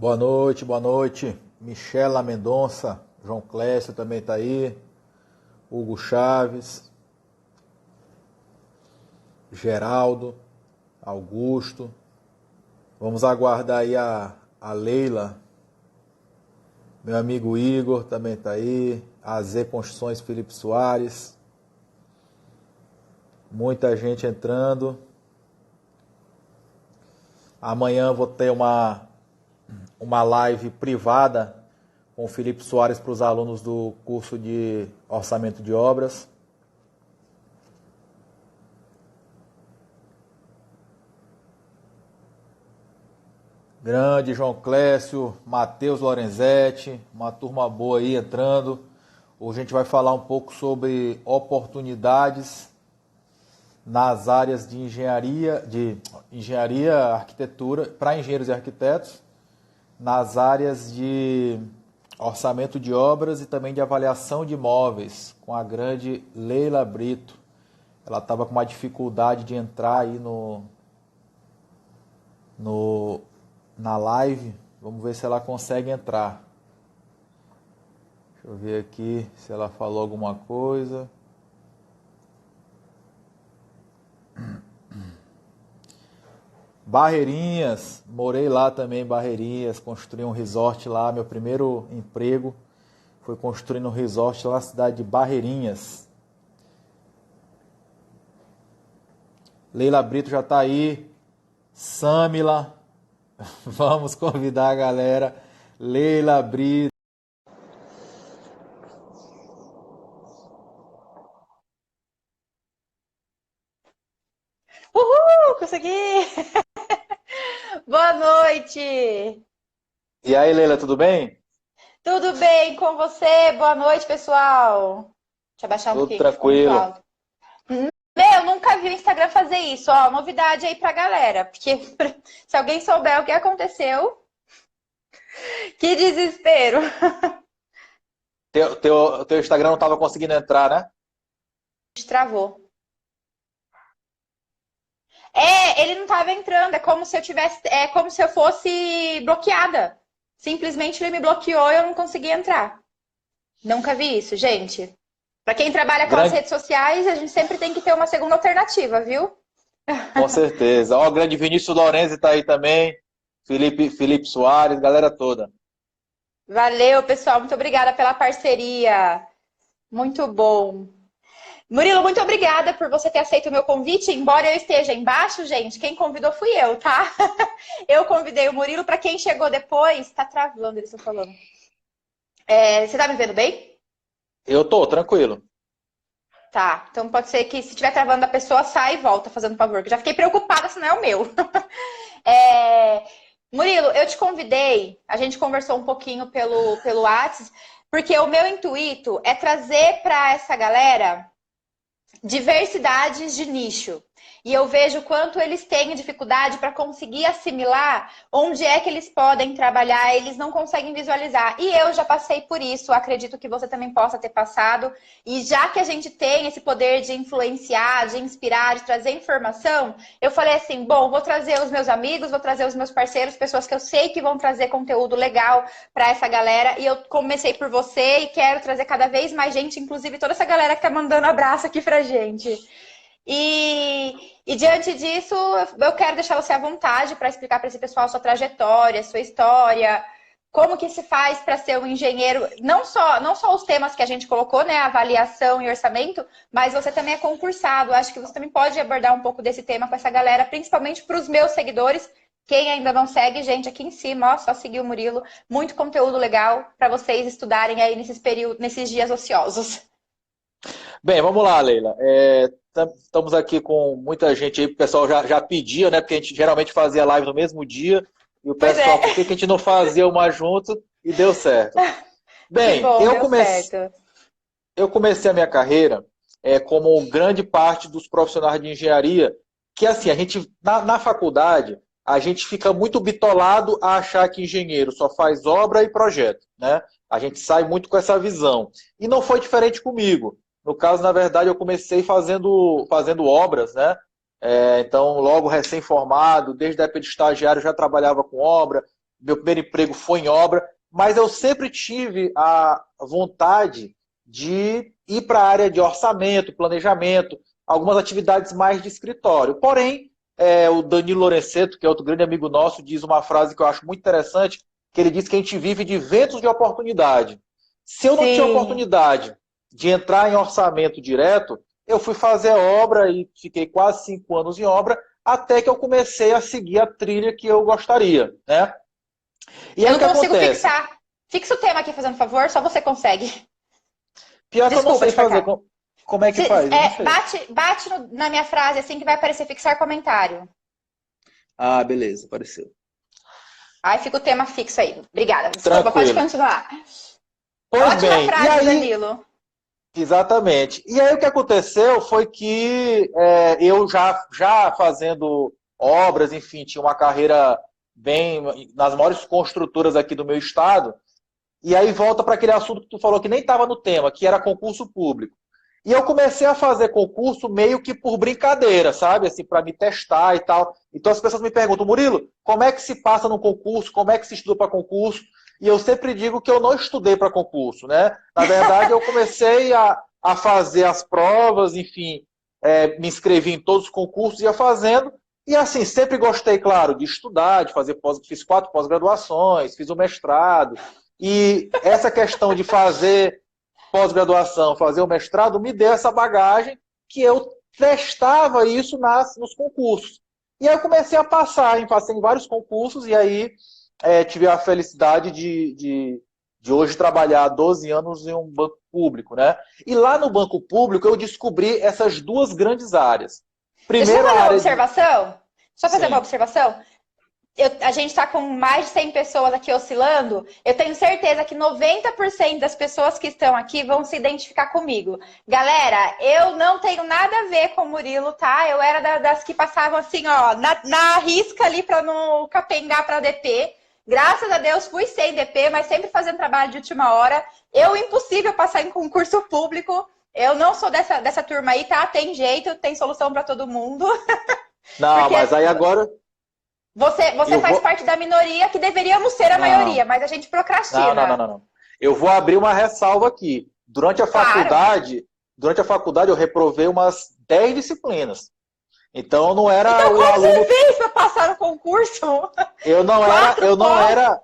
Boa noite, boa noite. Michela Mendonça, João Clécio também está aí, Hugo Chaves, Geraldo, Augusto. Vamos aguardar aí a Leila, meu amigo Igor também está aí, a Z Construções Felipe Soares. Muita gente entrando. Amanhã vou ter uma live privada com o Felipe Soares para os alunos do curso de Orçamento de Obras. Grande João Clécio, Matheus Lorenzetti, uma turma boa aí entrando. Hoje a gente vai falar um pouco sobre oportunidades nas áreas de engenharia, arquitetura, para engenheiros e arquitetos, nas áreas de orçamento de obras e também de avaliação de imóveis, com a grande Leila Brito. Ela estava com uma dificuldade de entrar aí na live. Vamos ver se ela consegue entrar. Deixa eu ver aqui se ela falou alguma coisa. Barreirinhas, morei lá também em Barreirinhas, construí um resort lá, meu primeiro emprego foi construindo um resort lá na cidade de Barreirinhas. Leila Brito já está aí, Samila, vamos convidar a galera, Leila Brito. Uhul, consegui! Boa noite! E aí, Leila, tudo bem? Tudo bem com você? Boa noite, pessoal! Deixa eu abaixar um Tudo pouquinho que ficou muito tranquilo. alto. Meu, nunca vi o Instagram fazer isso, ó. Novidade aí pra galera, porque se alguém souber o que aconteceu, que desespero! Teu Instagram não estava conseguindo entrar, né? Travou. É, ele não tava entrando, é como se eu tivesse, é como se eu fosse bloqueada. Simplesmente ele me bloqueou e eu não consegui entrar. Nunca vi isso, gente. Para quem trabalha com as Grande, redes sociais, a gente sempre tem que ter uma segunda alternativa, viu? com certeza. Ó, o grande Vinícius Lorenzi está aí também, Felipe Soares, galera toda. Valeu, pessoal. Muito obrigada pela parceria. Muito bom. Murilo, muito obrigada por você ter aceito o meu convite. Embora eu esteja embaixo, gente, quem convidou fui eu, tá? Eu convidei o Murilo. Para quem chegou depois, tá travando, eles estão falando. Você tá me vendo bem? Eu tô, tranquilo. Tá. Então pode ser que se estiver travando a pessoa, sai e volta, fazendo favor. Que eu já fiquei preocupada se não é o meu. É, Murilo, eu te convidei, a gente conversou um pouquinho pelo WhatsApp, porque o meu intuito é trazer para essa galera diversidades de nicho. E eu vejo quanto eles têm dificuldade para conseguir assimilar onde é que eles podem trabalhar, eles não conseguem visualizar. E eu já passei por isso, acredito que você também possa ter passado. E já que a gente tem esse poder de influenciar, de inspirar, de trazer informação, eu falei assim: bom, vou trazer os meus amigos, vou trazer os meus parceiros, pessoas que eu sei que vão trazer conteúdo legal para essa galera. E eu comecei por você e quero trazer cada vez mais gente, inclusive toda essa galera que tá mandando abraço aqui pra gente. E diante disso, eu quero deixar você à vontade para explicar para esse pessoal a sua trajetória, a sua história, como que se faz para ser um engenheiro, não só os temas que a gente colocou, né, avaliação e orçamento, mas você também é concursado. Acho que você também pode abordar um pouco desse tema com essa galera, principalmente para os meus seguidores. Quem ainda não segue, gente, aqui em cima, ó, só seguir o Murilo. Muito conteúdo legal para vocês estudarem aí nesses dias ociosos. Bem, vamos lá, Leila. Estamos aqui com muita gente aí, o pessoal já pedia, né? Porque a gente geralmente fazia live no mesmo dia, e o Pois é, pessoal, por que que a gente não fazia uma junto e deu certo? que Bem, bom, deu certo. eu comecei a minha carreira como grande parte dos profissionais de engenharia, que assim, a gente, na faculdade, a gente fica muito bitolado a achar que engenheiro só faz obra e projeto, né? A gente sai muito com essa visão. E não foi diferente comigo. No caso, na verdade, eu comecei fazendo obras, né? Então, logo recém-formado, desde a época de estagiário, já trabalhava com obra, meu primeiro emprego foi em obra, mas eu sempre tive a vontade de ir para a área de orçamento, planejamento, algumas atividades mais de escritório. Porém, o Danilo Lorenzetto, que é outro grande amigo nosso, diz uma frase que eu acho muito interessante, que ele diz que a gente vive de ventos de oportunidade. Se eu não tinha Sim. oportunidade de entrar em orçamento direto, eu fui fazer obra e fiquei quase 5 anos em obra, até que eu comecei a seguir a trilha que eu gostaria, né? E Eu aí o não que consigo acontece? fixar. Fixa o tema aqui, fazendo favor, só você consegue. Pior que eu não Desculpa sei te fazer. cortar. Como é que faz? Eu não sei. Bate na minha frase assim que vai aparecer fixar comentário. Ah, beleza, apareceu. Aí fica o tema fixo aí. Obrigada. Desculpa, pode Tranquilo. continuar. Pois Ótima bem, e frase do aí, Danilo. exatamente. E aí o que aconteceu foi que eu já fazendo obras, enfim, tinha uma carreira bem nas maiores construtoras aqui do meu estado. E aí volta para aquele assunto que tu falou que nem estava no tema, que era concurso público. E eu comecei a fazer concurso meio que por brincadeira, sabe? Assim, para me testar e tal. Então as pessoas me perguntam, Murilo, como é que se passa no concurso? Como é que se estuda para concurso? E eu sempre digo que eu não estudei para concurso, né? Na verdade, eu comecei a fazer as provas, enfim, me inscrevi em todos os concursos, ia fazendo. E assim, sempre gostei, claro, de estudar, de fazer fiz 4 pós-graduações, fiz o mestrado. E essa questão de fazer pós-graduação, fazer o mestrado, me deu essa bagagem que eu testava isso nos concursos. E aí eu comecei a passei em vários concursos, e aí tive a felicidade de hoje trabalhar há 12 anos em um banco público, né? E lá no banco público eu descobri essas duas grandes áreas. Deixa eu só Primeiro a fazer uma área de... observação. Só fazer uma Sim. observação. A gente está com mais de 100 pessoas aqui oscilando. Eu tenho certeza que 90% das pessoas que estão aqui vão se identificar comigo. Galera, eu não tenho nada a ver com o Murilo, tá? Eu era das que passavam assim, ó, na risca ali para não capengar para DP. Graças a Deus fui sem DP, mas sempre fazendo trabalho de última hora. Impossível passar em concurso público. Eu não sou dessa turma aí, tá? Tem jeito, tem solução para todo mundo. Não, Porque mas aí agora você eu faz vou... parte da minoria que deveríamos ser a maioria, Não. mas a gente Não, não, não, procrastina. não, não. Eu vou abrir uma ressalva aqui. Claro. Durante a faculdade eu reprovei umas 10 disciplinas. Então eu não era Então, o como você aluno, fez para passar no concurso? eu não era, Quatro pós.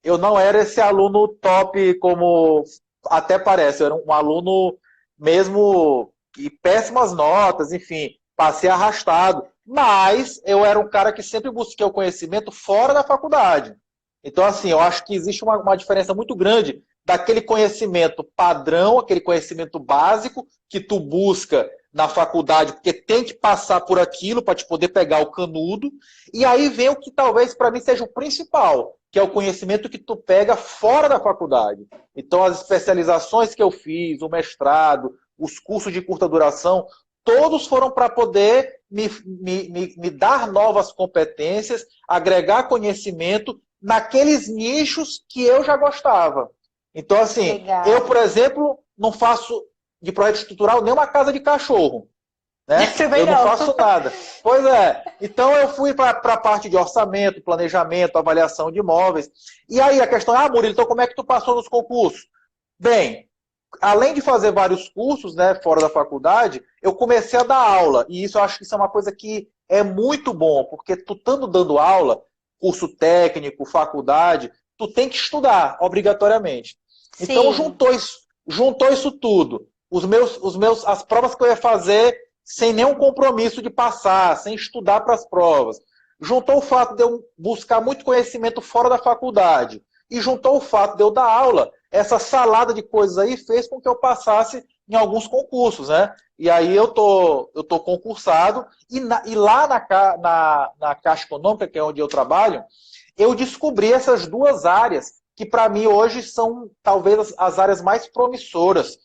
eu não era esse aluno top como até parece. Eu era um aluno mesmo e péssimas notas, enfim, passei arrastado. Mas eu era um cara que sempre busquei o conhecimento fora da faculdade. Então, assim, eu acho que existe uma diferença muito grande daquele conhecimento padrão, aquele conhecimento básico que tu busca na faculdade, porque tem que passar por aquilo para te poder pegar o canudo. E aí vem o que talvez para mim seja o principal, que é o conhecimento que tu pega fora da faculdade. Então, as especializações que eu fiz, o mestrado, os cursos de curta duração, todos foram para poder me dar novas competências, agregar conhecimento naqueles nichos que eu já gostava. Então, assim, eu, Legal. por exemplo, não faço de projeto estrutural nem uma casa de cachorro, né? Também Eu não não. faço nada. Pois é. Então eu fui para a parte de orçamento, planejamento, avaliação de imóveis. E aí a questão é, Murilo, então como é que tu passou nos concursos? Bem, além de fazer vários cursos, né, fora da faculdade, eu comecei a dar aula. E isso eu acho que isso é uma coisa que é muito bom, porque tu estando dando aula, curso técnico, faculdade, tu tem que estudar, obrigatoriamente. Então Sim. juntou isso tudo. As provas que eu ia fazer sem nenhum compromisso de passar, sem estudar para as provas. Juntou o fato de eu buscar muito conhecimento fora da faculdade. E juntou o fato de eu dar aula. Essa salada de coisas aí fez com que eu passasse em alguns concursos, né? E aí eu tô concursado. E lá na Caixa Econômica, que é onde eu trabalho, eu descobri essas duas áreas que para mim hoje são talvez as áreas mais promissoras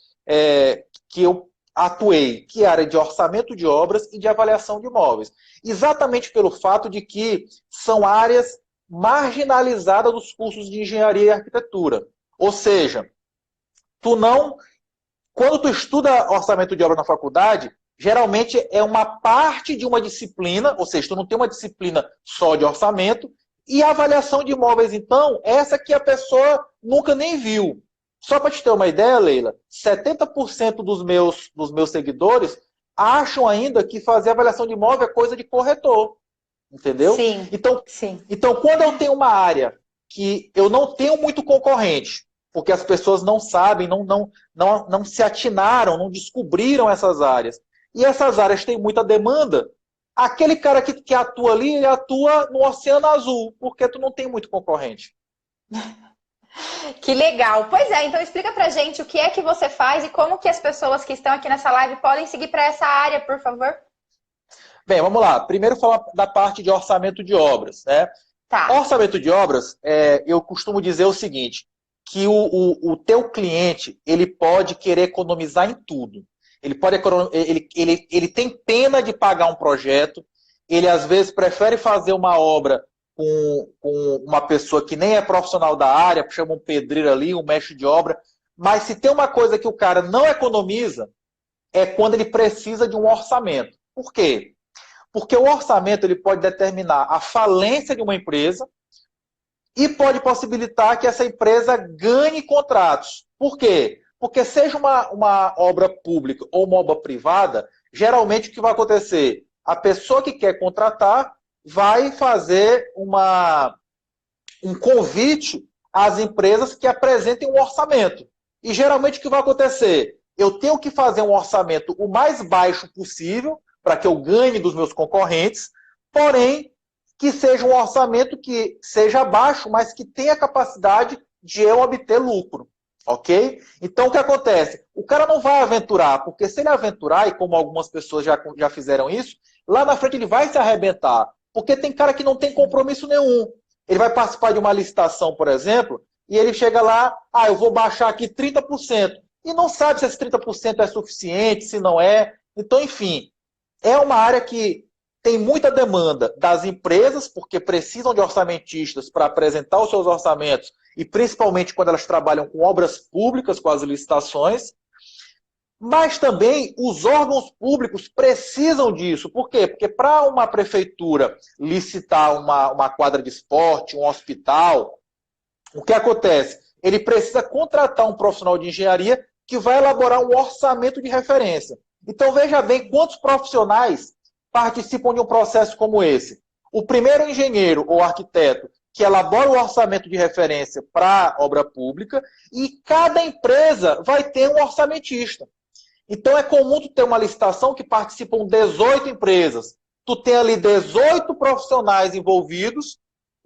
que eu atuei, que é a área de orçamento de obras e de avaliação de imóveis. Exatamente pelo fato de que são áreas marginalizadas dos cursos de engenharia e arquitetura. Ou seja, quando tu estuda orçamento de obra na faculdade, geralmente é uma parte de uma disciplina, ou seja, tu não tem uma disciplina só de orçamento, E a avaliação de imóveis, então, essa que a pessoa nunca nem viu. Só para te ter uma ideia, Leila, 70% dos meus seguidores acham ainda que fazer avaliação de imóvel é coisa de corretor. Entendeu? Sim, Então, sim. então, quando eu tenho uma área que eu não tenho muito concorrente, porque as pessoas não sabem, não se atinaram, não descobriram essas áreas, e essas áreas têm muita demanda, aquele cara que atua ali, ele atua no Oceano Azul, porque tu não tem muito concorrente. Que legal. Pois é, então explica pra gente o que é que você faz e como que as pessoas que estão aqui nessa live podem seguir para essa área, por favor. Bem, vamos lá. Primeiro falar da parte de orçamento de obras, né? Tá. Orçamento de obras, eu costumo dizer o seguinte, que o teu cliente, ele pode querer economizar em tudo. Ele tem pena de pagar um projeto, ele às vezes prefere fazer uma obra com uma pessoa que nem é profissional da área, chama um pedreiro ali, um mestre de obra, mas se tem uma coisa que o cara não economiza, é quando ele precisa de um orçamento. Por quê? Porque o orçamento ele pode determinar a falência de uma empresa e pode possibilitar que essa empresa ganhe contratos. Por quê? Porque seja uma obra pública ou uma obra privada, geralmente o que vai acontecer? A pessoa que quer contratar vai fazer um convite às empresas que apresentem um orçamento. E geralmente o que vai acontecer? Eu tenho que fazer um orçamento o mais baixo possível para que eu ganhe dos meus concorrentes, porém, que seja um orçamento que seja baixo, mas que tenha capacidade de eu obter lucro, ok? Então, o que acontece? O cara não vai aventurar, porque se ele aventurar, e como algumas pessoas já fizeram isso, lá na frente ele vai se arrebentar, porque tem cara que não tem compromisso nenhum. Ele vai participar de uma licitação, por exemplo, e ele chega lá, eu vou baixar aqui 30%, e não sabe se esse 30% é suficiente, se não é. Então, enfim, é uma área que tem muita demanda das empresas, porque precisam de orçamentistas para apresentar os seus orçamentos, e principalmente quando elas trabalham com obras públicas, com as licitações. Mas também os órgãos públicos precisam disso. Por quê? Porque para uma prefeitura licitar uma quadra de esporte, um hospital, o que acontece? Ele precisa contratar um profissional de engenharia que vai elaborar um orçamento de referência. Então, veja bem quantos profissionais participam de um processo como esse. O primeiro engenheiro ou arquiteto que elabora o orçamento de referência para a obra pública e cada empresa vai ter um orçamentista. Então, é comum tu ter uma licitação que participam 18 empresas. Tu tem ali 18 profissionais envolvidos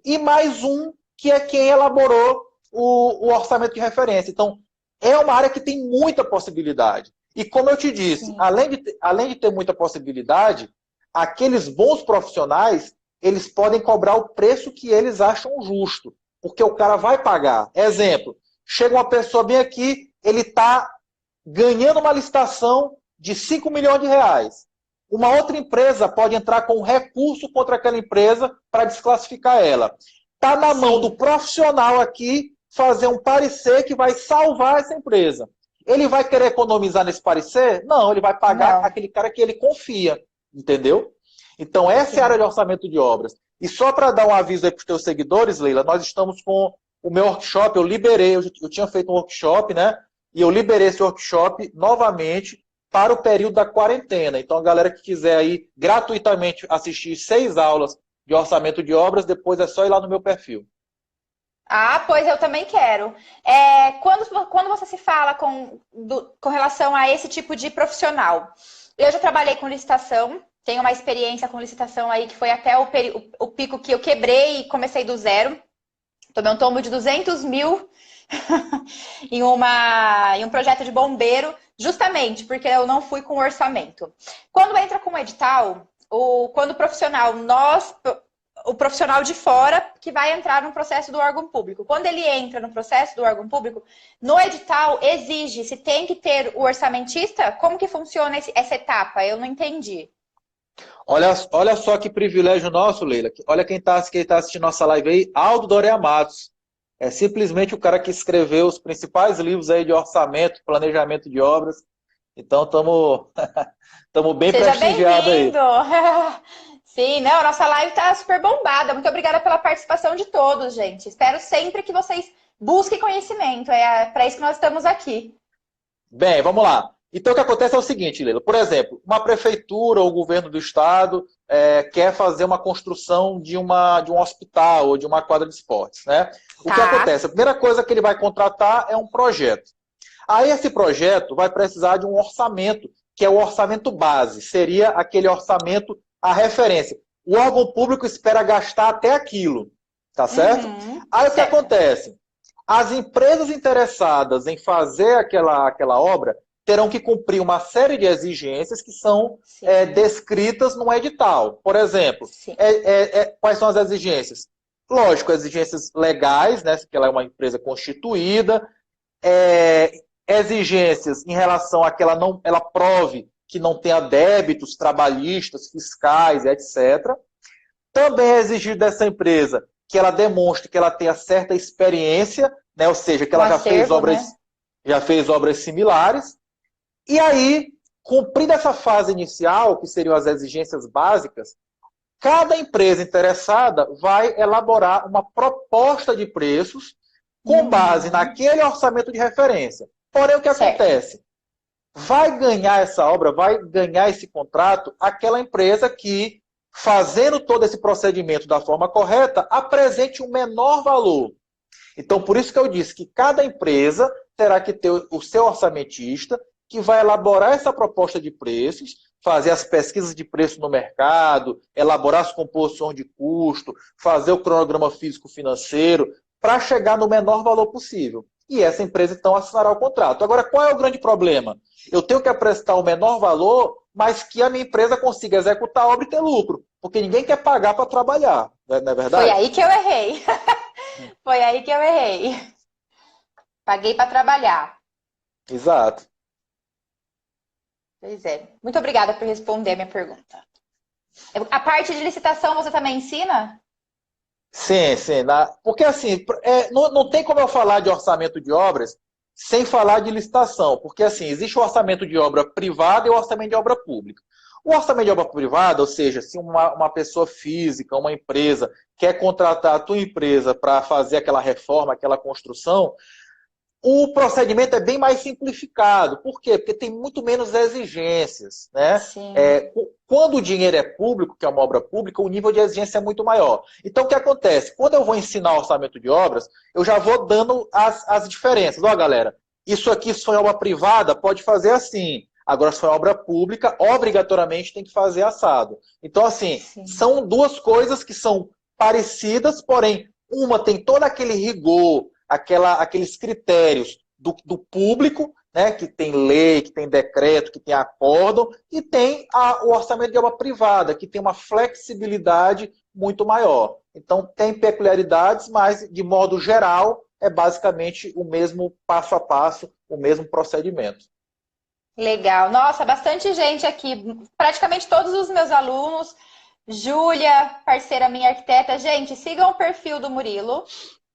e mais um que é quem elaborou o orçamento de referência. Então, é uma área que tem muita possibilidade. E como eu te disse, além de ter muita possibilidade, aqueles bons profissionais, eles podem cobrar o preço que eles acham justo, porque o cara vai pagar. Exemplo, chega uma pessoa bem aqui, ele está ganhando uma licitação de 5 milhões de reais. Uma outra empresa pode entrar com um recurso contra aquela empresa para desclassificar ela. Está na mão do profissional aqui fazer um parecer que vai salvar essa empresa. Ele vai querer economizar nesse parecer? Não, ele vai pagar aquele cara que ele confia, entendeu? Então, essa é a área de orçamento de obras. E só para dar um aviso aí para os teus seguidores, Leila, nós estamos com o meu workshop, eu liberei, eu tinha feito um workshop, né? E eu liberei esse workshop novamente para o período da quarentena. Então, a galera que quiser aí gratuitamente assistir 6 aulas de orçamento de obras, depois é só ir lá no meu perfil. Pois eu também quero. Quando você se fala com relação a esse tipo de profissional, eu já trabalhei com licitação, tenho uma experiência com licitação aí que foi até o pico que eu quebrei e comecei do zero. Tomei um tombo de 200 mil em um projeto de bombeiro, justamente porque eu não fui com orçamento. Quando entra com o edital, quando o profissional de fora que vai entrar no processo do órgão público. Quando ele entra no processo do órgão público, no edital exige, se tem que ter o orçamentista, como que funciona essa etapa? Eu não entendi. Olha só que privilégio nosso, Leila. Olha quem está assistindo nossa live aí, Aldo Dorea Matos. É simplesmente o cara que escreveu os principais livros aí de orçamento, planejamento de obras. Então, estamos bem prestigiados aí. Sim, não, a nossa live tá super bombada. Muito obrigada pela participação de todos, gente. Espero sempre que vocês busquem conhecimento. É para isso que nós estamos aqui. Bem, vamos lá. Então, o que acontece é o seguinte, Leila. Por exemplo, uma prefeitura ou o governo do estado quer fazer uma construção de um hospital ou de uma quadra de esportes, né? O que Tá. acontece? A primeira coisa que ele vai contratar é um projeto. Aí, esse projeto vai precisar de um orçamento, que é o orçamento base. Seria aquele orçamento, a referência. O órgão público espera gastar até aquilo, tá certo? Uhum, Aí, o que certo. acontece? As empresas interessadas em fazer aquela obra terão que cumprir uma série de exigências que são Sim, descritas no edital. Por exemplo, sim. quais são as exigências? Lógico, exigências legais, né, que ela é uma empresa constituída, exigências em relação a que ela prove que não tenha débitos trabalhistas, fiscais, etc. Também é exigido dessa empresa que ela demonstre que ela tenha certa experiência, né? Ou seja, que Um ela acervo, né? já fez obras similares. E aí, cumprida essa fase inicial, que seriam as exigências básicas, cada empresa interessada vai elaborar uma proposta de preços com base Uhum, naquele orçamento de referência. Porém, o que certo. acontece? Vai ganhar essa obra, vai ganhar esse contrato aquela empresa que, fazendo todo esse procedimento da forma correta, apresente um menor valor. Então, por isso que eu disse que cada empresa terá que ter o seu orçamentista, que vai elaborar essa proposta de preços, fazer as pesquisas de preço no mercado, elaborar as composições de custo, fazer o cronograma físico-financeiro, para chegar no menor valor possível. E essa empresa, então, assinará o contrato. Agora, qual é o grande problema? Eu tenho que apresentar o menor valor, mas que a minha empresa consiga executar a obra e ter lucro. Porque ninguém quer pagar para trabalhar, não é Foi verdade? aí que eu errei. Foi aí que eu errei. Paguei para trabalhar. Exato. Pois é. Muito obrigada por responder a minha pergunta. A parte de licitação você também ensina? Sim, sim. Porque assim, não tem como eu falar de orçamento de obras sem falar de licitação. Porque assim, existe o orçamento de obra privada e o orçamento de obra pública. O orçamento de obra privada, ou seja, se uma pessoa física, uma empresa, quer contratar a tua empresa para fazer aquela reforma, aquela construção, o procedimento é bem mais simplificado. Por quê? Porque tem muito menos exigências, né? Sim. Quando o dinheiro é público, que é uma obra pública, o nível de exigência é muito maior. Então, o que acontece? Quando eu vou ensinar orçamento de obras, eu já vou dando as diferenças. Ó, galera, isso aqui, se for obra privada, pode fazer assim. Agora, se for obra pública, obrigatoriamente tem que fazer assado. Então, assim, Sim. são duas coisas que são parecidas, porém, uma tem todo aquele rigor, aqueles critérios do público, né, que tem lei, que tem decreto, que tem acórdão, e tem o orçamento de obra privada, que tem uma flexibilidade muito maior. Então, tem peculiaridades, mas, de modo geral, é basicamente o mesmo passo a passo, o mesmo procedimento. Legal. Nossa, bastante gente aqui. Praticamente todos os meus alunos. Júlia, parceira minha arquiteta. Gente, sigam o perfil do Murilo.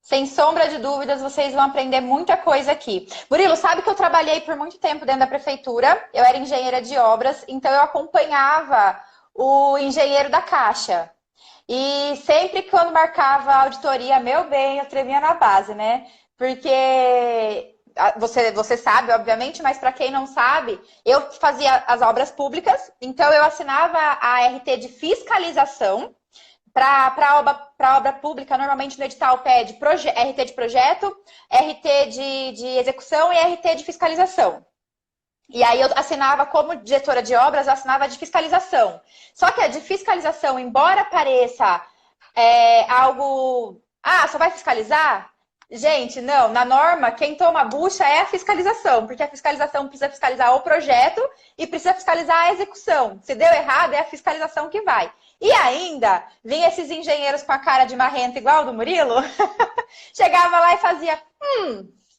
Sem sombra de dúvidas, vocês vão aprender muita coisa aqui. Murilo, sabe que eu trabalhei por muito tempo dentro da prefeitura? Eu era engenheira de obras, então eu acompanhava o engenheiro da Caixa. E sempre quando marcava a auditoria, meu bem, eu tremia na base, né? Porque você sabe, obviamente, mas para quem não sabe, eu fazia as obras públicas, então eu assinava a RT de fiscalização. Para obra pública, normalmente no edital pede RT de projeto, RT de execução e RT de fiscalização. E aí eu assinava como diretora de obras, eu assinava de fiscalização. Só que a de fiscalização, embora pareça algo... Ah, só vai fiscalizar? Gente, não. Na norma, quem toma a bucha é a fiscalização, porque a fiscalização precisa fiscalizar o projeto e precisa fiscalizar a execução. Se deu errado, é a fiscalização que vai. E ainda, vinha esses engenheiros com a cara de marrento igual do Murilo, chegava lá e fazia...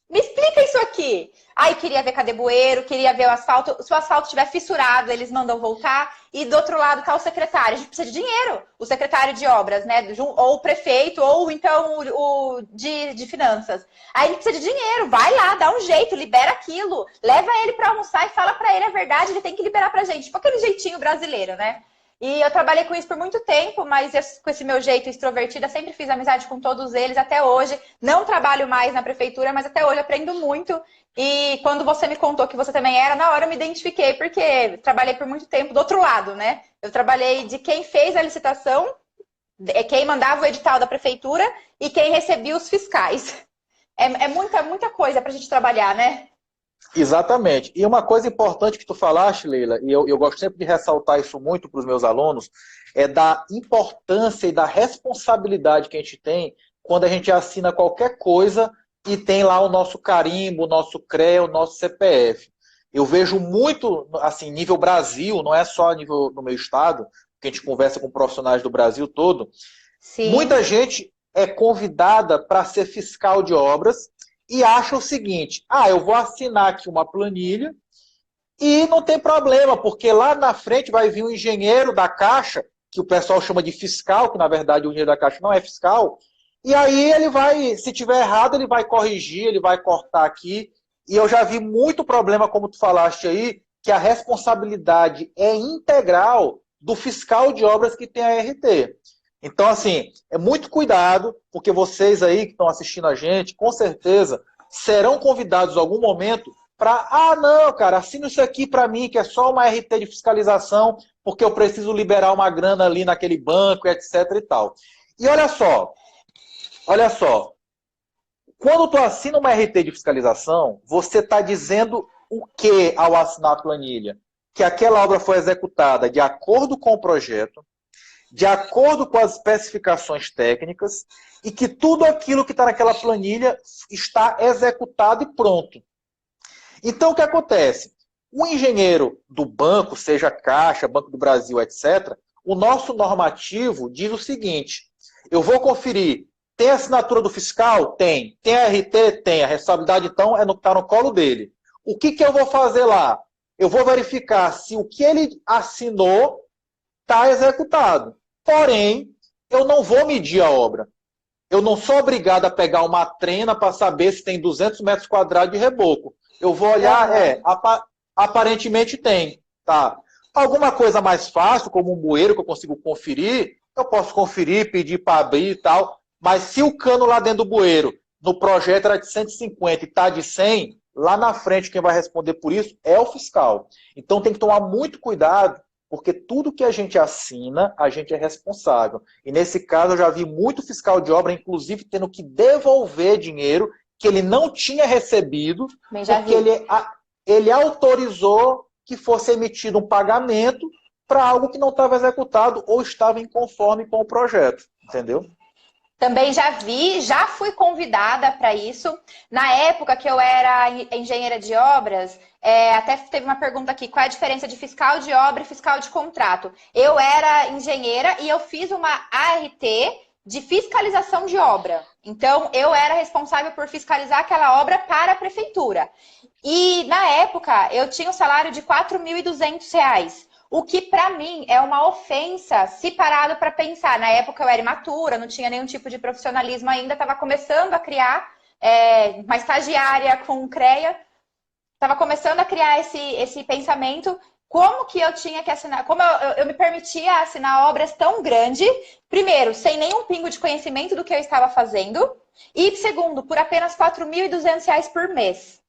me explica isso aqui. Aí queria ver cadê bueiro, queria ver o asfalto. Se o asfalto estiver fissurado, eles mandam voltar. E do outro lado está o secretário. A gente precisa de dinheiro. O secretário de obras, né? Ou o prefeito, ou então o de finanças. Aí a gente precisa de dinheiro. Vai lá, dá um jeito, libera aquilo. Leva ele para almoçar e fala para ele a verdade. Ele tem que liberar pra gente. Tipo aquele jeitinho brasileiro, né? E eu trabalhei com isso por muito tempo, mas com esse meu jeito extrovertida, sempre fiz amizade com todos eles até hoje. Não trabalho mais na prefeitura, mas até hoje aprendo muito. E quando você me contou que você também era, na hora eu me identifiquei, porque trabalhei por muito tempo do outro lado, né? Eu trabalhei de quem fez a licitação, quem mandava o edital da prefeitura e quem recebia os fiscais. É muita coisa para a gente trabalhar, né? Exatamente. E uma coisa importante que tu falaste, Leila, e eu gosto sempre de ressaltar isso muito para os meus alunos, é da importância e da responsabilidade que a gente tem quando a gente assina qualquer coisa e tem lá o nosso carimbo, o nosso CREA, o nosso CPF. Eu vejo muito, assim, nível Brasil, não é só nível no meu estado, que a gente conversa com profissionais do Brasil todo, Sim. muita gente é convidada para ser fiscal de obras e acha o seguinte, eu vou assinar aqui uma planilha e não tem problema, porque lá na frente vai vir um engenheiro da Caixa, que o pessoal chama de fiscal, que na verdade o engenheiro da Caixa não é fiscal, e aí ele vai, se tiver errado, ele vai corrigir, ele vai cortar aqui, e eu já vi muito problema, como tu falaste aí, que a responsabilidade é integral do fiscal de obras que tem a RT. Então, assim, é muito cuidado, porque vocês aí que estão assistindo a gente, com certeza, serão convidados em algum momento para, não, cara, assina isso aqui para mim, que é só uma RT de fiscalização, porque eu preciso liberar uma grana ali naquele banco, etc e tal. E olha só, quando tu assina uma RT de fiscalização, você está dizendo o que ao assinar a planilha? Que aquela obra foi executada de acordo com o projeto, de acordo com as especificações técnicas e que tudo aquilo que está naquela planilha está executado e pronto. Então, o que acontece? O engenheiro do banco, seja Caixa, Banco do Brasil, etc., o nosso normativo diz o seguinte, eu vou conferir, tem a assinatura do fiscal? Tem. Tem a RT? Tem. A responsabilidade, então, está no colo dele. O que eu vou fazer lá? Eu vou verificar se o que ele assinou está executado. Porém, eu não vou medir a obra. Eu não sou obrigado a pegar uma trena para saber se tem 200 metros quadrados de reboco. Eu vou olhar, aparentemente tem. Tá. Alguma coisa mais fácil, como um bueiro que eu consigo conferir, eu posso conferir, pedir para abrir e tal. Mas se o cano lá dentro do bueiro, no projeto era de 150 e está de 100, lá na frente quem vai responder por isso é o fiscal. Então tem que tomar muito cuidado, porque tudo que a gente assina, a gente é responsável. E nesse caso eu já vi muito fiscal de obra, inclusive, tendo que devolver dinheiro que ele não tinha recebido, porque ele autorizou que fosse emitido um pagamento para algo que não estava executado ou estava inconforme com o projeto. Entendeu? Também já fui convidada para isso. Na época que eu era engenheira de obras, até teve uma pergunta aqui, qual é a diferença de fiscal de obra e fiscal de contrato? Eu era engenheira e eu fiz uma ART de fiscalização de obra. Então, eu era responsável por fiscalizar aquela obra para a prefeitura. E, na época, eu tinha um salário de R$ 4.200. O que, para mim, é uma ofensa se parado para pensar. Na época, eu era imatura, não tinha nenhum tipo de profissionalismo ainda, estava começando a criar uma estagiária com CREA, estava começando a criar esse pensamento. Como que eu tinha que assinar? Como eu me permitia assinar obras tão grandes, primeiro, sem nenhum pingo de conhecimento do que eu estava fazendo, e segundo, por apenas R$ 4.200 por mês.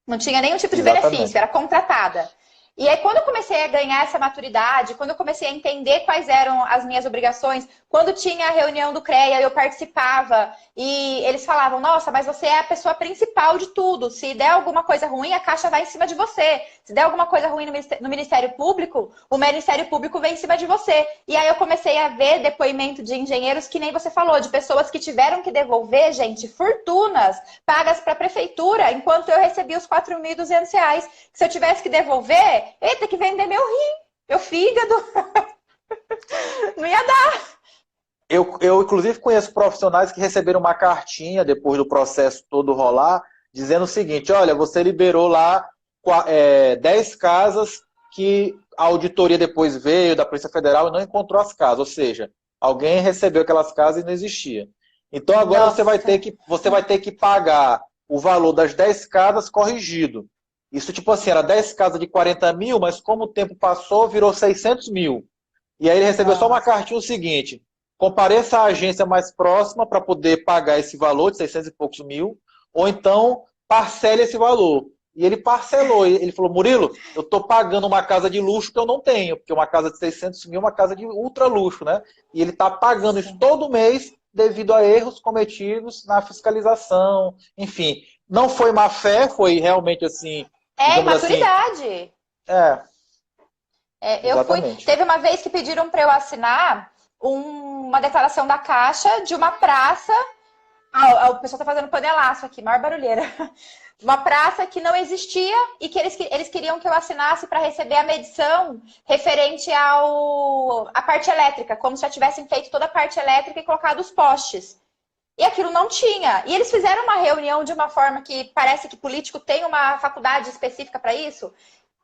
Não tinha nenhum tipo de benefício, era contratada. E aí, quando eu comecei a ganhar essa maturidade, quando eu comecei a entender quais eram as minhas obrigações, quando tinha a reunião do CREA, eu participava e eles falavam, nossa, mas você é a pessoa principal de tudo. Se der alguma coisa ruim, a Caixa vai em cima de você. Se der alguma coisa ruim no Ministério Público, o Ministério Público vem em cima de você. E aí eu comecei a ver depoimento de engenheiros que nem você falou, de pessoas que tiveram que devolver, gente, fortunas pagas para a prefeitura, enquanto eu recebi os R$ 4.200. Se eu tivesse que devolver, eu ia ter que vender meu rim, meu fígado. Não ia dar. Eu, inclusive, conheço profissionais que receberam uma cartinha depois do processo todo rolar, dizendo o seguinte, olha, você liberou lá 10 casas que a auditoria depois veio da Polícia Federal e não encontrou as casas. Ou seja, alguém recebeu aquelas casas e não existia. Então agora você vai ter que pagar o valor das 10 casas corrigido. Isso, tipo assim, era 10 casas de 40 mil, mas como o tempo passou, virou 600 mil. E aí ele recebeu só uma Nossa. cartinha o seguinte: compareça à agência mais próxima para poder pagar esse valor de 600 e poucos mil, ou então parcele esse valor. E ele parcelou. Ele falou: Murilo, eu estou pagando uma casa de luxo que eu não tenho, porque uma casa de 600 mil é uma casa de ultra luxo, né? E ele está pagando isso Sim. todo mês devido a erros cometidos na fiscalização. Enfim, não foi má fé, foi realmente assim, É digamos assim, imaturidade. é, Eu fui. exatamente. Teve uma vez que pediram para eu assinar uma declaração da Caixa de uma praça. O pessoal tá fazendo panelaço aqui, maior barulheira. Uma praça que não existia e que eles queriam que eu assinasse para receber a medição referente à parte elétrica, como se já tivessem feito toda a parte elétrica e colocado os postes. E aquilo não tinha. E eles fizeram uma reunião de uma forma que parece que político tem uma faculdade específica para isso,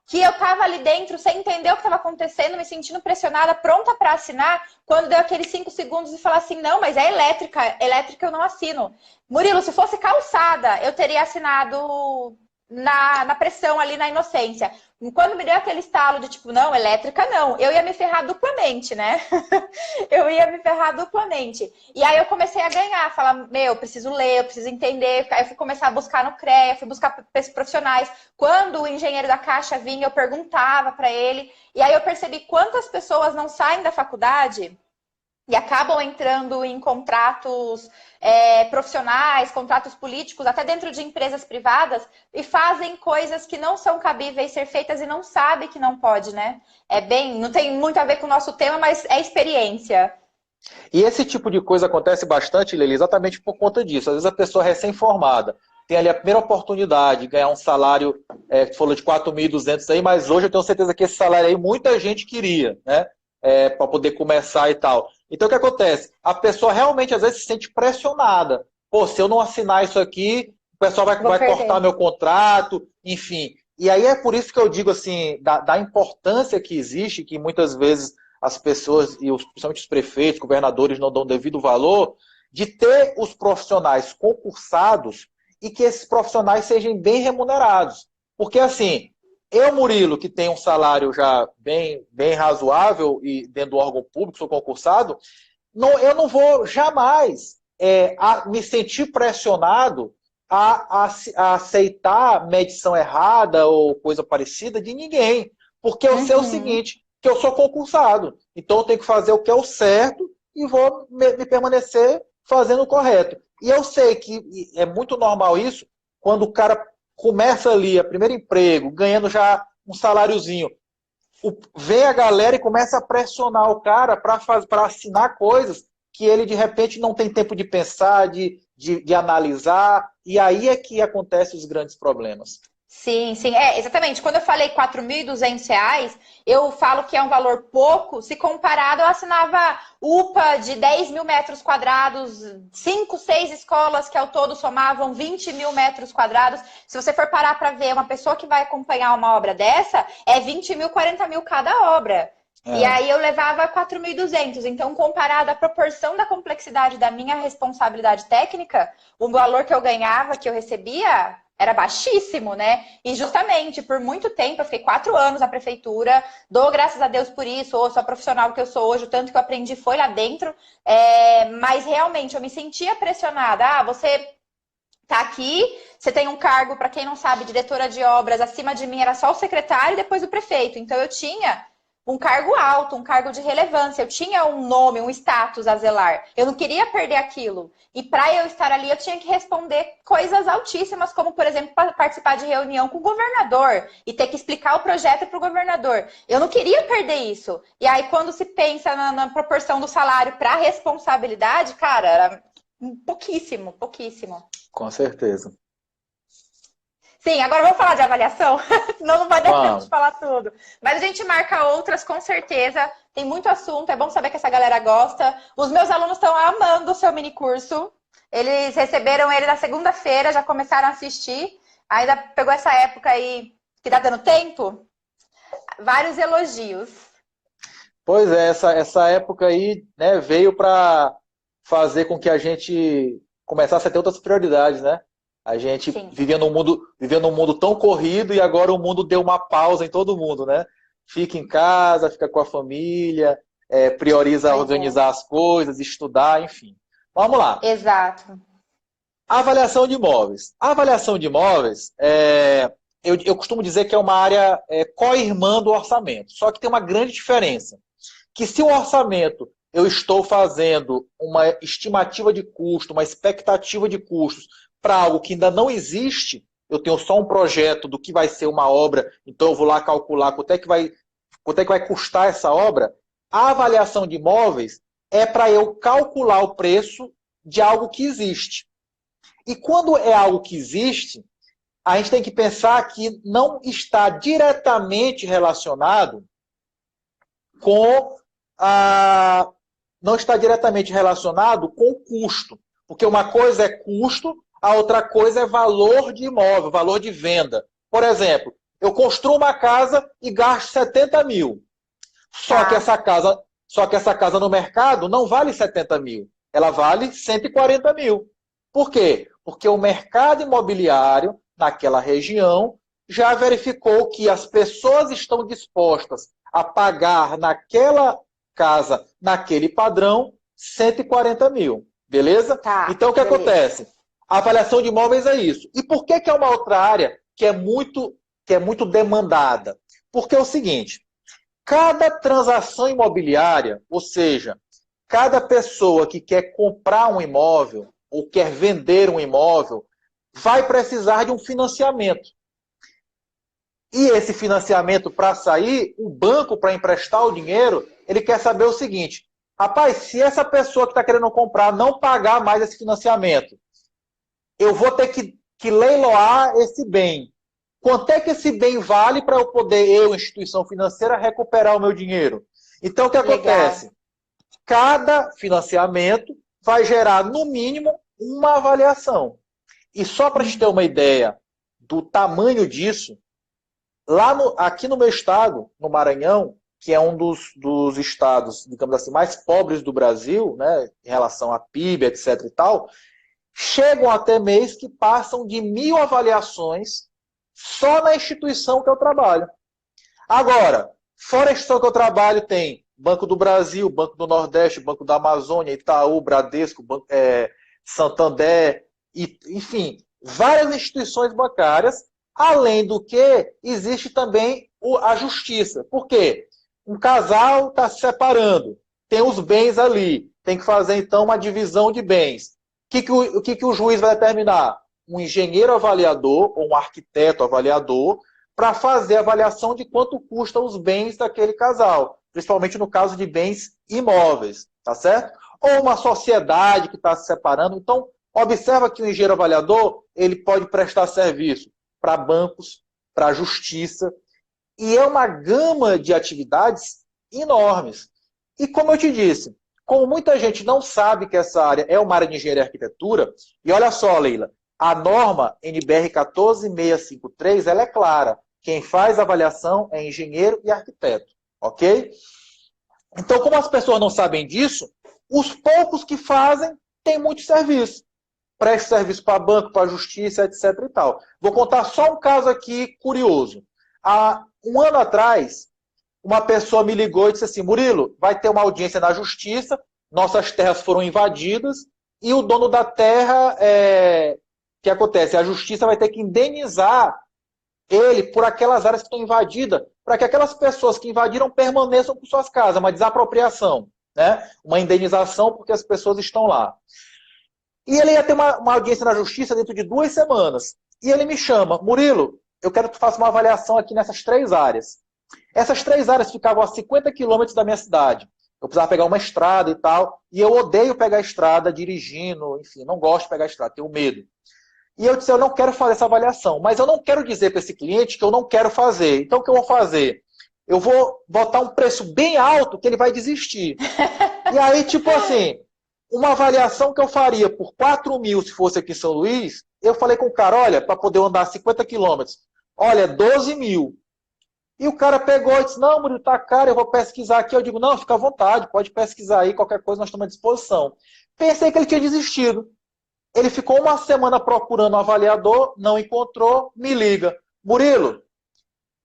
que eu tava ali dentro sem entender o que estava acontecendo, me sentindo pressionada, pronta para assinar, quando deu aqueles 5 segundos e falar assim, não, mas é elétrica, elétrica eu não assino. Murilo, se fosse calçada, eu teria assinado na pressão ali, na inocência. Quando me deu aquele estalo de tipo, não, elétrica não, eu ia me ferrar duplamente, né? Eu ia me ferrar duplamente. E aí eu comecei a ganhar, falar, meu, eu preciso ler, eu preciso entender. Aí eu fui começar a buscar no CREA, fui buscar profissionais. Quando o engenheiro da Caixa vinha, eu perguntava para ele. E aí eu percebi quantas pessoas não saem da faculdade e acabam entrando em contratos profissionais, contratos políticos, até dentro de empresas privadas, e fazem coisas que não são cabíveis ser feitas e não sabe que não pode, né? Não tem muito a ver com o nosso tema, mas é experiência. E esse tipo de coisa acontece bastante, Lili, exatamente por conta disso. Às vezes a pessoa recém-formada tem ali a primeira oportunidade de ganhar um salário, que falou de 4.200 aí, mas hoje eu tenho certeza que esse salário aí muita gente queria, né? Para poder começar e tal. Então o que acontece? A pessoa realmente às vezes se sente pressionada. Pô, se eu não assinar isso aqui, o pessoal vai, Vou vai cortar perder. meu contrato, enfim. E aí é por isso que eu digo assim, da importância que existe, que muitas vezes as pessoas, e principalmente os prefeitos, governadores, não dão devido valor, de ter os profissionais concursados e que esses profissionais sejam bem remunerados. Porque, assim, eu, Murilo, que tenho um salário já bem razoável e dentro do órgão público, sou concursado, eu não vou jamais me sentir pressionado a aceitar medição errada ou coisa parecida de ninguém. Porque eu sei o Uhum. seguinte, que eu sou concursado. Então eu tenho que fazer o que é o certo e vou me permanecer fazendo o correto. E eu sei que é muito normal isso quando o cara começa ali, a primeiro emprego, ganhando já um saláriozinho. Vem a galera e começa a pressionar o cara para assinar coisas que ele de repente não tem tempo de pensar, de analisar, e aí é que acontecem os grandes problemas. Sim, sim, exatamente. Quando eu falei R$ 4.200, eu falo que é um valor pouco, se comparado, eu assinava UPA de 10 mil metros quadrados, 5, 6 escolas que ao todo somavam 20 mil metros quadrados. Se você for parar para ver, uma pessoa que vai acompanhar uma obra dessa, é 20 mil, 40 mil cada obra. E É. aí eu levava 4.200. Então, comparado à proporção da complexidade da minha responsabilidade técnica, o valor que eu ganhava, que eu recebia, era baixíssimo, né? E justamente por muito tempo, eu fiquei 4 anos na prefeitura, dou graças a Deus por isso, sou a profissional que eu sou hoje, o tanto que eu aprendi foi lá dentro, mas realmente eu me sentia pressionada. Ah, você tá aqui, você tem um cargo, para quem não sabe, diretora de obras, acima de mim era só o secretário e depois o prefeito. Então eu tinha um cargo alto, um cargo de relevância, eu tinha um nome, um status a zelar. Eu não queria perder aquilo. E para eu estar ali, eu tinha que responder coisas altíssimas, como, por exemplo, participar de reunião com o governador e ter que explicar o projeto para o governador. Eu não queria perder isso. E aí, quando se pensa na proporção do salário para a responsabilidade, cara, era pouquíssimo, pouquíssimo. Com certeza. Sim, agora vamos falar de avaliação, senão não vai dar tempo de Vamos. falar tudo. Mas a gente marca outras, com certeza. Tem muito assunto, é bom saber que essa galera gosta. Os meus alunos estão amando o seu mini curso. Eles receberam ele na segunda-feira, já começaram a assistir. Ainda pegou essa época aí que tá dando tempo? Vários elogios. Pois é, essa época aí, né, veio para fazer com que a gente começasse a ter outras prioridades, né? A gente Sim. vivia num mundo tão corrido e agora o mundo deu uma pausa em todo mundo, né? Fica em casa, fica com a família, prioriza Pois é. organizar as coisas, estudar, enfim. Vamos lá. Exato. Avaliação de imóveis. A avaliação de imóveis, eu costumo dizer que é uma área co-irmã do orçamento. Só que tem uma grande diferença. Que se o orçamento eu estou fazendo uma estimativa de custo, uma expectativa de custos para algo que ainda não existe, eu tenho só um projeto do que vai ser uma obra, então eu vou lá calcular quanto é que vai custar essa obra. A avaliação de imóveis é para eu calcular o preço de algo que existe. E quando é algo que existe, a gente tem que pensar que não está diretamente relacionado com não está diretamente relacionado com o custo. Porque uma coisa é custo, a outra coisa é valor de imóvel, valor de venda. Por exemplo, eu construo uma casa e gasto 70 mil. Só que essa casa no mercado não vale 70 mil. Ela vale 140 mil. Por quê? Porque o mercado imobiliário, naquela região, já verificou que as pessoas estão dispostas a pagar naquela casa, naquele padrão, 140 mil. Beleza? Então, o que acontece? A avaliação de imóveis é isso. E por que é uma outra área que é muito demandada? Porque é o seguinte, cada transação imobiliária, ou seja, cada pessoa que quer comprar um imóvel ou quer vender um imóvel, vai precisar de um financiamento. E esse financiamento, para sair, o banco, para emprestar o dinheiro, ele quer saber o seguinte, rapaz, se essa pessoa que está querendo comprar não pagar mais esse financiamento, eu vou ter que leiloar esse bem. Quanto é que esse bem vale para eu poder, instituição financeira, recuperar o meu dinheiro? Então, o que acontece? Cada financiamento vai gerar, no mínimo, uma avaliação. E só para te ter uma ideia do tamanho disso, aqui no meu estado, no Maranhão, que é um dos estados, digamos assim, mais pobres do Brasil, né, em relação a PIB, etc. e tal, chegam até mês que passam de 1.000 avaliações só na instituição que eu trabalho. Agora, fora a instituição que eu trabalho, tem Banco do Brasil, Banco do Nordeste, Banco da Amazônia, Itaú, Bradesco, Santander, enfim, várias instituições bancárias, além do que existe também a justiça. Por quê? Um casal está se separando, tem os bens ali, tem que fazer então uma divisão de bens. O que o juiz vai determinar? Um engenheiro avaliador ou um arquiteto avaliador para fazer a avaliação de quanto custam os bens daquele casal, principalmente no caso de bens imóveis, tá certo? Ou uma sociedade que está se separando. Então, observa que o engenheiro avaliador ele pode prestar serviço para bancos, para a justiça, e é uma gama de atividades enormes. E como eu te disse, como muita gente não sabe que essa área é uma área de engenharia e arquitetura, e olha só, Leila, a norma NBR 14653, ela é clara. Quem faz a avaliação é engenheiro e arquiteto, ok? Então, como as pessoas não sabem disso, os poucos que fazem têm muito serviço. Presta serviço para banco, para justiça, etc. e tal. Vou contar só um caso aqui curioso. Há um ano atrás, uma pessoa me ligou e disse assim, Murilo, vai ter uma audiência na justiça, nossas terras foram invadidas, e o dono da terra, o que acontece? A justiça vai ter que indenizar ele por aquelas áreas que estão invadidas, para que aquelas pessoas que invadiram permaneçam com suas casas, uma desapropriação, né? Uma indenização porque as pessoas estão lá. E ele ia ter uma audiência na justiça dentro de 2 semanas. E ele me chama, Murilo, eu quero que tu faça uma avaliação aqui nessas 3 áreas. Essas 3 áreas ficavam a 50 quilômetros da minha cidade. Eu precisava pegar uma estrada e tal. E eu odeio pegar estrada dirigindo, enfim, não gosto de pegar estrada, tenho medo. E eu disse, eu não quero fazer essa avaliação. Mas eu não quero dizer para esse cliente que eu não quero fazer. Então o que eu vou fazer? Eu vou botar um preço bem alto que ele vai desistir. E aí, tipo assim, uma avaliação que eu faria por 4 mil se fosse aqui em São Luís, eu falei com o cara, olha, para poder andar 50 quilômetros, olha, 12 mil. E o cara pegou e disse, não, Murilo, tá caro, eu vou pesquisar aqui. Eu digo, não, fica à vontade, pode pesquisar aí, qualquer coisa nós estamos à disposição. Pensei que ele tinha desistido. Ele ficou uma semana procurando um avaliador, não encontrou, me liga. Murilo,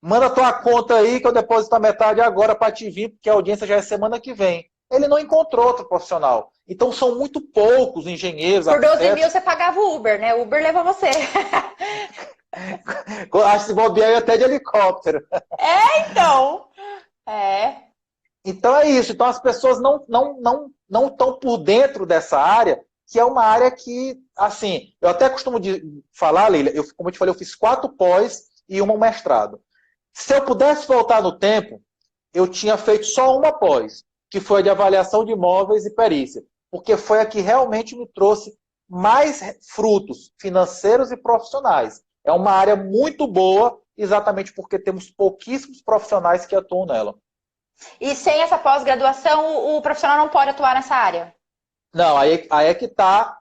Manda tua conta aí que eu deposito a metade agora para te vir, porque a audiência já é semana que vem. Ele não encontrou outro profissional. Então são muito poucos engenheiros, Por 12 mil arquitetos. você pagava o Uber, né? O Uber levou você. Acho que se bobear até de helicóptero. Então, é. Então é isso. Então as pessoas não estão por dentro dessa área, que é uma área que, assim, eu até costumo falar, Leila, como eu te falei, eu fiz 4 pós e um mestrado. Se eu pudesse voltar no tempo, eu tinha feito só uma pós, que foi a de avaliação de imóveis e perícia, porque foi a que realmente me trouxe mais frutos financeiros e profissionais. É uma área muito boa, exatamente porque temos pouquíssimos profissionais que atuam nela. E sem essa pós-graduação, o profissional não pode atuar nessa área? Não, aí é que tá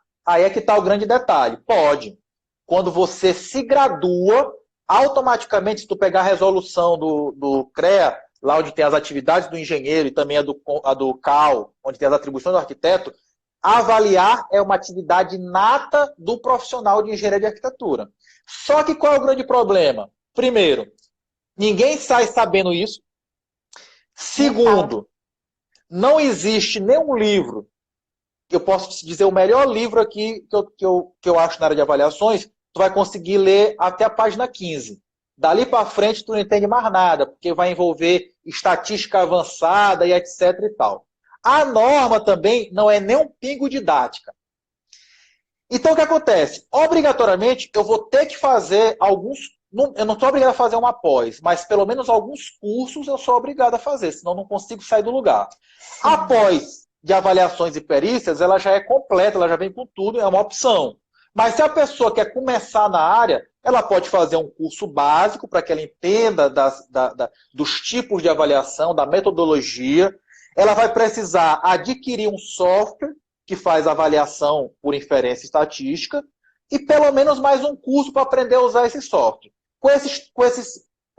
o grande detalhe. Pode. Quando você se gradua, automaticamente, se tu pegar a resolução do CREA, lá onde tem as atividades do engenheiro e também a do CAL, onde tem as atribuições do arquiteto, avaliar é uma atividade nata do profissional de engenharia de arquitetura. Só que qual é o grande problema? Primeiro, ninguém sai sabendo isso. Nem fala. Segundo, não existe nenhum livro, eu posso te dizer o melhor livro aqui que eu acho na área de avaliações, tu vai conseguir ler até a página 15. Dali para frente tu não entende mais nada, porque vai envolver estatística avançada e etc e tal. A norma também não é nem um pingo didática. Então o que acontece? Obrigatoriamente eu vou ter que fazer alguns. Eu não estou obrigado a fazer uma pós, mas pelo menos alguns cursos eu sou obrigado a fazer, senão eu não consigo sair do lugar. Sim. A pós de avaliações e perícias, ela já é completa, ela já vem com tudo, é uma opção. Mas se a pessoa quer começar na área, ela pode fazer um curso básico para que ela entenda dos tipos de avaliação, da metodologia. Ela vai precisar adquirir um software que faz avaliação por inferência estatística e pelo menos mais um curso para aprender a usar esse software. Com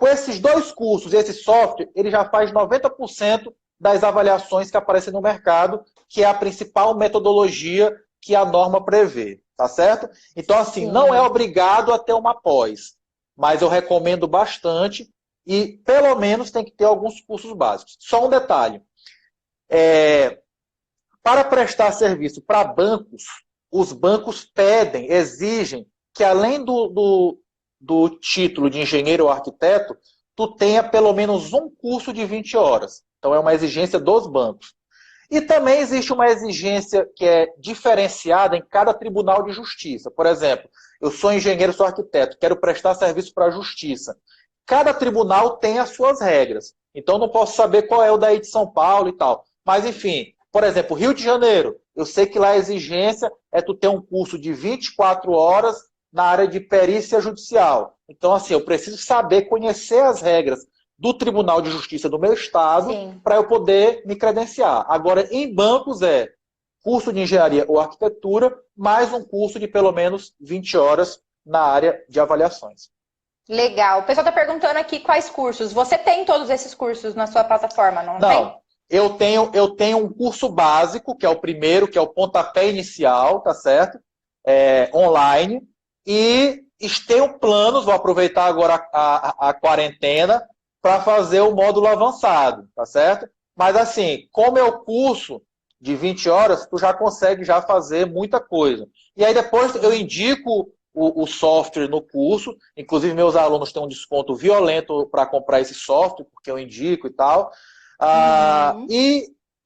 esses 2 cursos e esse software, ele já faz 90% das avaliações que aparecem no mercado, que é a principal metodologia que a norma prevê, tá certo? Então, assim, Sim. não é obrigado a ter uma pós, mas eu recomendo bastante e, pelo menos, tem que ter alguns cursos básicos. Só um detalhe. Para prestar serviço para bancos, os bancos pedem, exigem que, além do título de engenheiro ou arquiteto, tu tenha pelo menos um curso de 20 horas. Então, é uma exigência dos bancos. E também existe uma exigência que é diferenciada em cada tribunal de justiça. Por exemplo, eu sou engenheiro, sou arquiteto, quero prestar serviço para a justiça. Cada tribunal tem as suas regras. Então, não posso saber qual é o daí de São Paulo e tal. Mas, enfim, por exemplo, Rio de Janeiro, eu sei que lá a exigência é tu ter um curso de 24 horas na área de perícia judicial. Então, assim, eu preciso saber, conhecer as regras do Tribunal de Justiça do meu estado para eu poder me credenciar. Agora, em bancos é curso de engenharia ou arquitetura, mais um curso de pelo menos 20 horas na área de avaliações. Legal. O pessoal está perguntando aqui quais cursos. Você tem todos esses cursos na sua plataforma, não tem? Não. Eu tenho um curso básico, que é o primeiro, que é o pontapé inicial, tá certo? Online. E tenho planos, vou aproveitar agora a quarentena, para fazer o módulo avançado, tá certo? Mas assim, como é o curso de 20 horas, tu já consegue já fazer muita coisa. E aí depois eu indico o software no curso, inclusive meus alunos têm um desconto violento para comprar esse software, porque eu indico e tal.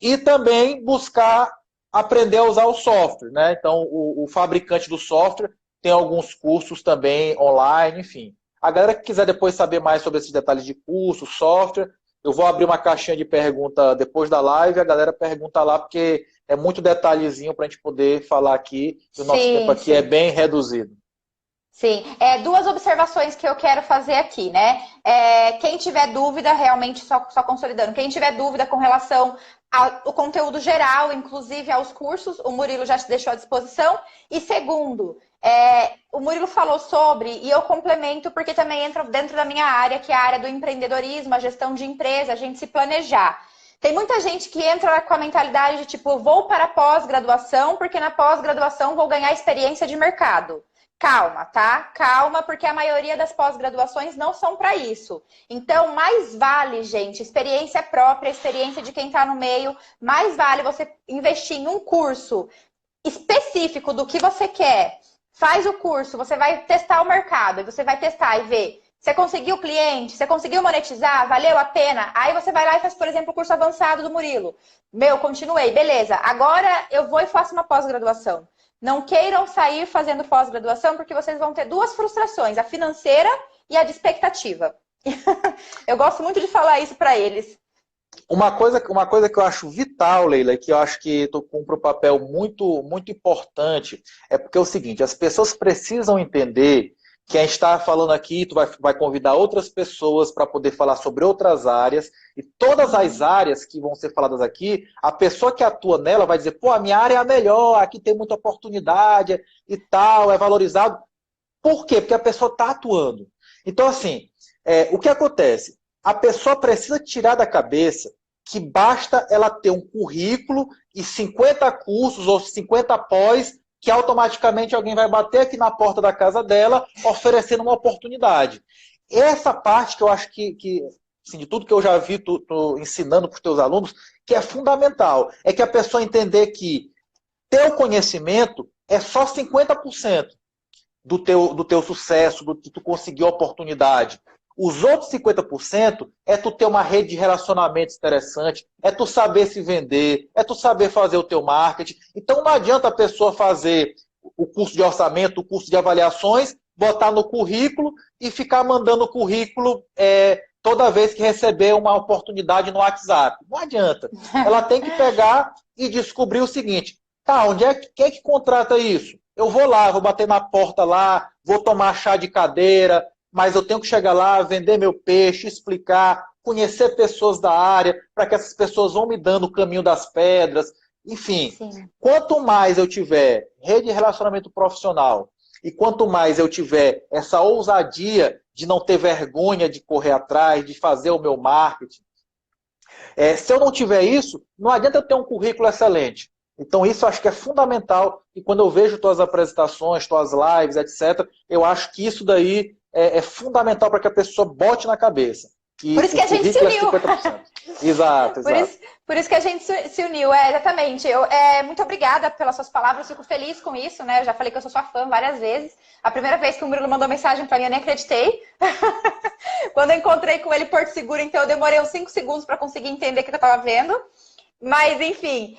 E também buscar aprender a usar o software, né? Então, o fabricante do software tem alguns cursos também online, enfim. A galera que quiser depois saber mais sobre esses detalhes de curso, software, eu vou abrir uma caixinha de pergunta depois da live, a galera pergunta lá, porque é muito detalhezinho para a gente poder falar aqui, e o nosso tempo aqui é bem reduzido. Sim, 2 observações que eu quero fazer aqui, né? Quem tiver dúvida, realmente, só consolidando, quem tiver dúvida com relação ao conteúdo geral, inclusive aos cursos, o Murilo já te deixou à disposição. E segundo, o Murilo falou sobre, e eu complemento porque também entra dentro da minha área, que é a área do empreendedorismo, a gestão de empresa, a gente se planejar. Tem muita gente que entra com a mentalidade de tipo, vou para a pós-graduação, porque na pós-graduação vou ganhar experiência de mercado. Calma, tá? Calma, porque a maioria das pós-graduações não são para isso. Então, mais vale, gente, experiência própria, experiência de quem está no meio, mais vale você investir em um curso específico do que você quer. Faz o curso, você vai testar o mercado, e você vai testar e ver. Você conseguiu cliente, você conseguiu monetizar, valeu a pena? Aí você vai lá e faz, por exemplo, o curso avançado do Murilo. Meu, continuei, beleza. Agora eu vou e faço uma pós-graduação. Não queiram sair fazendo pós-graduação, porque vocês vão ter duas frustrações, a financeira e a de expectativa. Eu gosto muito de falar isso para eles. Uma coisa que eu acho vital, Leila, e que eu acho que tu cumpre um papel muito importante, é porque é o seguinte, as pessoas precisam entender que a gente está falando aqui, tu vai convidar outras pessoas para poder falar sobre outras áreas, e todas as áreas que vão ser faladas aqui, a pessoa que atua nela vai dizer, pô, a minha área é a melhor, aqui tem muita oportunidade e tal, é valorizado. Por quê? Porque a pessoa está atuando. Então, assim, o que acontece? A pessoa precisa tirar da cabeça que basta ela ter um currículo e 50 cursos ou 50 pós que automaticamente alguém vai bater aqui na porta da casa dela oferecendo uma oportunidade. Essa parte que eu acho que assim, de tudo que eu já vi tu ensinando para os teus alunos, que é fundamental, é que a pessoa entender que teu conhecimento é só 50% do teu sucesso, do que tu conseguiu a oportunidade. Os outros 50% é tu ter uma rede de relacionamentos interessante, é tu saber se vender, é tu saber fazer o teu marketing. Então não adianta a pessoa fazer o curso de orçamento, o curso de avaliações, botar no currículo e ficar mandando o currículo toda vez que receber uma oportunidade no WhatsApp. Não adianta. Ela tem que pegar e descobrir o seguinte, tá, quem é que contrata isso? Eu vou lá, vou bater na porta lá, vou tomar chá de cadeira, mas eu tenho que chegar lá, vender meu peixe, explicar, conhecer pessoas da área, para que essas pessoas vão me dando o caminho das pedras. Enfim, sim, quanto mais eu tiver rede de relacionamento profissional e quanto mais eu tiver essa ousadia de não ter vergonha de correr atrás, de fazer o meu marketing, se eu não tiver isso, não adianta eu ter um currículo excelente. Então isso eu acho que é fundamental e quando eu vejo tuas apresentações, tuas lives, etc., eu acho que isso daí é fundamental para que a pessoa bote na cabeça. Que por isso que a gente se uniu. Exato. Por isso que a gente se uniu, exatamente. Muito obrigada pelas suas palavras, eu fico feliz com isso, né? Eu já falei que eu sou sua fã várias vezes. A primeira vez que o Murilo mandou mensagem para mim, eu nem acreditei. Quando eu encontrei com ele em Porto Seguro, então eu demorei uns 5 segundos para conseguir entender o que eu estava vendo. Mas, enfim,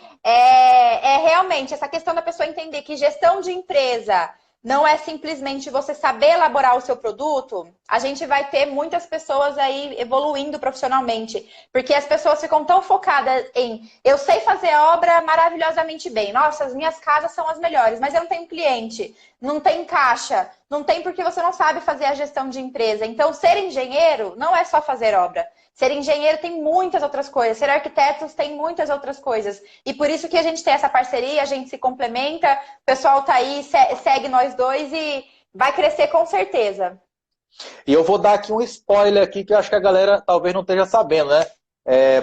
realmente essa questão da pessoa entender que gestão de empresa não é simplesmente você saber elaborar o seu produto, a gente vai ter muitas pessoas aí evoluindo profissionalmente. Porque as pessoas ficam tão focadas em eu sei fazer obra maravilhosamente bem. Nossa, as minhas casas são as melhores, mas eu não tenho cliente, não tem caixa, não tem porque você não sabe fazer a gestão de empresa. Então, ser engenheiro não é só fazer obra. Ser engenheiro tem muitas outras coisas, ser arquiteto tem muitas outras coisas. E por isso que a gente tem essa parceria, a gente se complementa, o pessoal tá aí, segue nós dois e vai crescer com certeza. E eu vou dar aqui um spoiler aqui que eu acho que a galera talvez não esteja sabendo, né?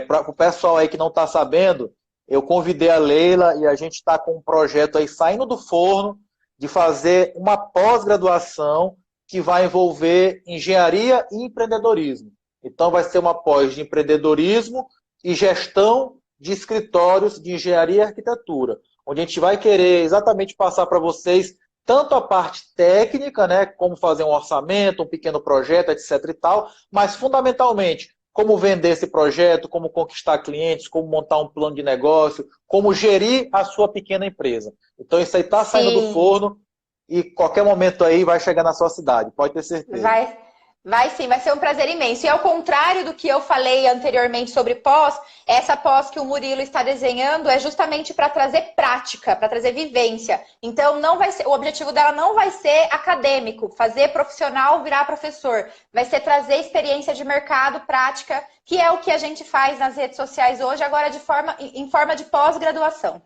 Para o pessoal aí que não está sabendo, eu convidei a Leila e a gente está com um projeto aí saindo do forno de fazer uma pós-graduação que vai envolver engenharia e empreendedorismo. Então, vai ser uma pós de empreendedorismo e gestão de escritórios de engenharia e arquitetura, onde a gente vai querer exatamente passar para vocês tanto a parte técnica, né, como fazer um orçamento, um pequeno projeto, etc. e tal, mas fundamentalmente como vender esse projeto, como conquistar clientes, como montar um plano de negócio, como gerir a sua pequena empresa. Então, isso aí está saindo do forno e qualquer momento aí vai chegar na sua cidade, pode ter certeza. Vai sim, vai ser um prazer imenso. E ao contrário do que eu falei anteriormente sobre pós, essa pós que o Murilo está desenhando é justamente para trazer prática, para trazer vivência. Então, não vai ser, o objetivo dela não vai ser acadêmico, fazer profissional virar professor. Vai ser trazer experiência de mercado, prática, que é o que a gente faz nas redes sociais hoje, agora em forma de pós-graduação.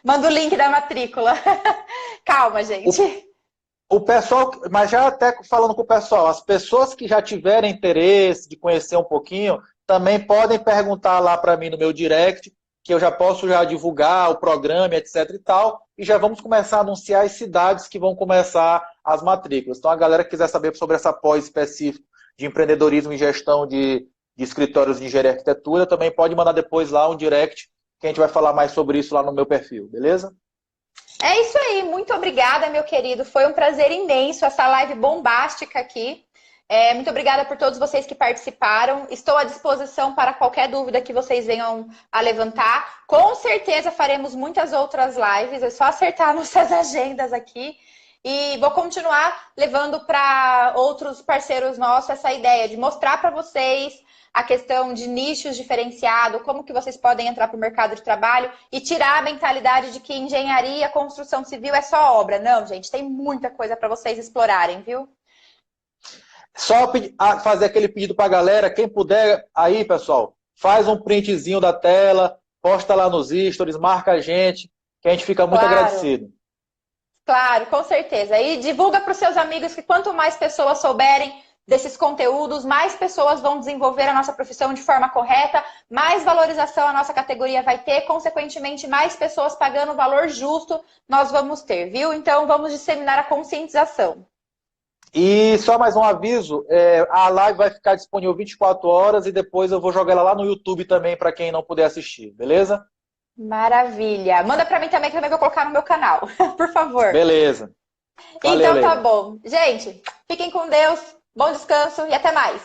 Manda o link da matrícula. Calma, gente. O pessoal, mas já até falando com o pessoal, as pessoas que já tiverem interesse de conhecer um pouquinho, também podem perguntar lá para mim no meu direct, que eu já posso já divulgar o programa, etc e tal, e já vamos começar a anunciar as cidades que vão começar as matrículas. Então, a galera que quiser saber sobre essa pós específica de empreendedorismo e gestão de escritórios de engenharia e arquitetura, também pode mandar depois lá um direct, que a gente vai falar mais sobre isso lá no meu perfil, beleza? É isso aí, muito obrigada, meu querido. Foi um prazer imenso essa live bombástica aqui. Muito obrigada por todos vocês que participaram. Estou à disposição para qualquer dúvida que vocês venham a levantar. Com certeza faremos muitas outras lives, é só acertar nossas agendas aqui. E vou continuar levando para outros parceiros nossos essa ideia de mostrar para vocês a questão de nichos diferenciados, como que vocês podem entrar para o mercado de trabalho e tirar a mentalidade de que engenharia, construção civil é só obra. Não, gente, tem muita coisa para vocês explorarem, viu? Só fazer aquele pedido para a galera, quem puder aí, pessoal, faz um printzinho da tela, posta lá nos stories, marca a gente, que a gente fica muito agradecido. Claro, com certeza. E divulga para os seus amigos que quanto mais pessoas souberem desses conteúdos, mais pessoas vão desenvolver a nossa profissão de forma correta, mais valorização a nossa categoria vai ter, consequentemente, mais pessoas pagando o valor justo nós vamos ter, viu? Então, vamos disseminar a conscientização. E só mais um aviso, a live vai ficar disponível 24 horas e depois eu vou jogar ela lá no YouTube também para quem não puder assistir, beleza? Maravilha. Manda para mim também, que eu também vou colocar no meu canal, por favor. Beleza. Valeu, então tá bom. Gente, fiquem com Deus, bom descanso e até mais.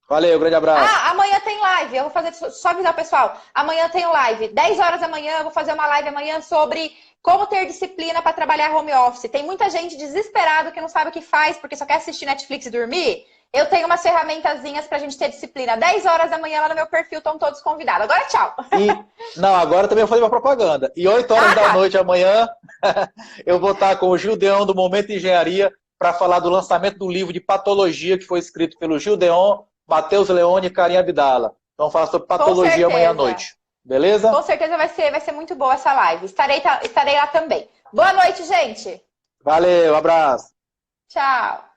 Valeu, grande abraço. Amanhã tem live, eu vou fazer, só avisar o pessoal, amanhã tem live, 10 horas da manhã, eu vou fazer uma live amanhã sobre como ter disciplina para trabalhar home office. Tem muita gente desesperada que não sabe o que faz, porque só quer assistir Netflix e dormir. Eu tenho umas ferramentazinhas pra gente ter disciplina. 10 horas da manhã lá no meu perfil, estão todos convidados. Agora tchau. Não, agora também vou fazer uma propaganda. E 8 horas da noite amanhã, eu vou estar com o Gildeon do Momento Engenharia para falar do lançamento do livro de patologia que foi escrito pelo Gildeon, Matheus Leone e Karim Abdala. Então, vamos falar sobre patologia amanhã à noite. Beleza? Com certeza vai ser muito boa essa live. Estarei lá também. Boa noite, gente. Valeu, abraço. Tchau.